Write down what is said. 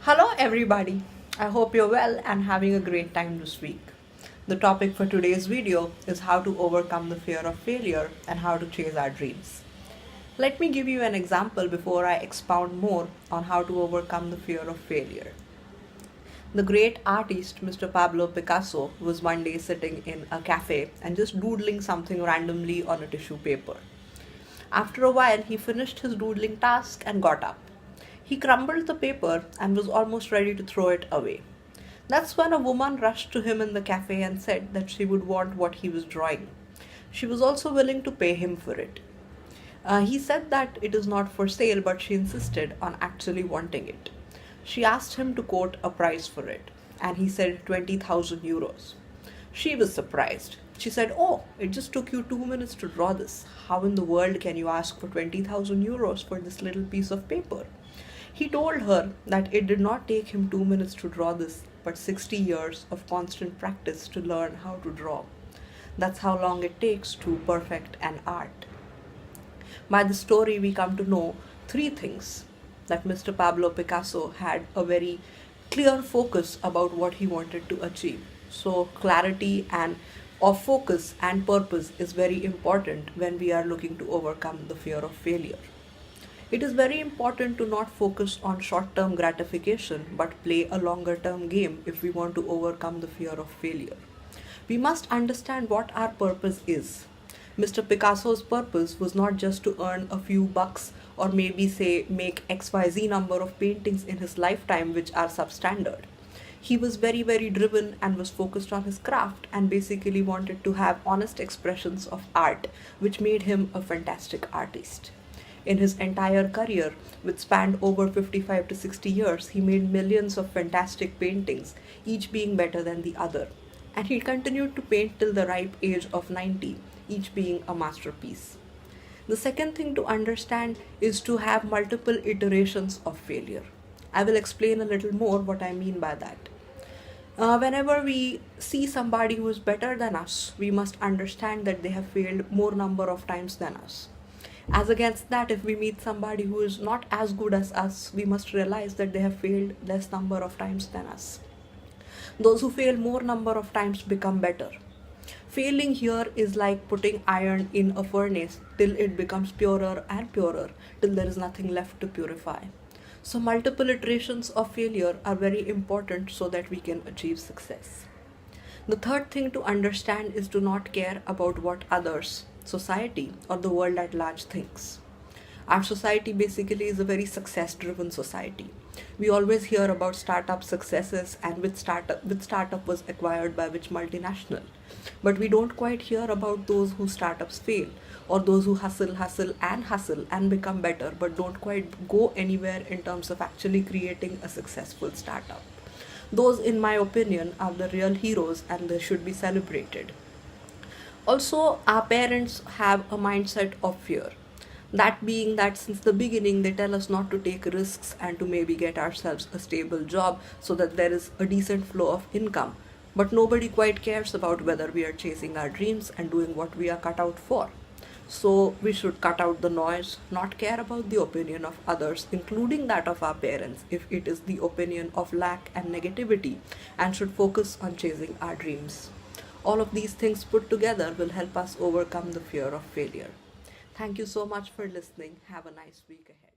Hello, everybody. I hope you're well and having a great time this week. The topic for today's video is how to overcome the fear of failure and how to chase our dreams. Let me give you an example before I expound more on how to overcome the fear of failure. The great artist Mr. Pablo Picasso was one day sitting in a cafe and just doodling something randomly on a tissue paper. After a while, he finished his doodling task and got up. He crumbled the paper and was almost ready to throw it away. That's when a woman rushed to him in the cafe and said that she would want what he was drawing. She was also willing to pay him for it. He said that it is not for sale, but she insisted on actually wanting it. She asked him to quote a price for it, and he said 20,000 euros. She was surprised. She said, "Oh, it just took you 2 minutes to draw this. How in the world can you ask for 20,000 euros for this little piece of paper?" He told her that it did not take him 2 minutes to draw this, but 60 years of constant practice to learn how to draw. That's how long it takes to perfect an art. By the story, we come to know three things: that Mr. Pablo Picasso had a very clear focus about what he wanted to achieve. So, clarity and of focus and purpose is very important when we are looking to overcome the fear of failure. It is very important to not focus on short term gratification but play a longer term game if we want to overcome the fear of failure. We must understand what our purpose is. Mr. Picasso's purpose was not just to earn a few bucks or maybe say make XYZ number of paintings in his lifetime, which are substandard. He was very, very driven and was focused on his craft and basically wanted to have honest expressions of art, which made him a fantastic artist. In his entire career, which spanned over 55 to 60 years, he made millions of fantastic paintings, each being better than the other. And he continued to paint till the ripe age of 90, each being a masterpiece. The second thing to understand is to have multiple iterations of failure. I will explain a little more what I mean by that. Whenever we see somebody who is better than us, we must understand that they have failed more number of times than us. As against that, if we meet somebody who is not as good as us, we must realize that they have failed less number of times than us. Those who fail more number of times become better. Failing here is like putting iron in a furnace till it becomes purer and purer, till there is nothing left to purify. So, multiple iterations of failure are very important so that we can achieve success. The third thing to understand is to not care about what others, society, or the world at large thinks. Our society basically is a very success driven society. We always hear about startup successes and which startup was acquired by which multinational. But we don't quite hear about those whose startups fail or those who hustle and become better but don't quite go anywhere in terms of actually creating a successful startup. Those, in my opinion, are the real heroes and they should be celebrated. Also, our parents have a mindset of fear. That being that since the beginning they tell us not to take risks and to maybe get ourselves a stable job so that there is a decent flow of income. But nobody quite cares about whether we are chasing our dreams and doing what we are cut out for. So we should cut out the noise, not care about the opinion of others, including that of our parents, if it is the opinion of lack and negativity, and should focus on chasing our dreams. All of these things put together will help us overcome the fear of failure. Thank you so much for listening. Have a nice week ahead.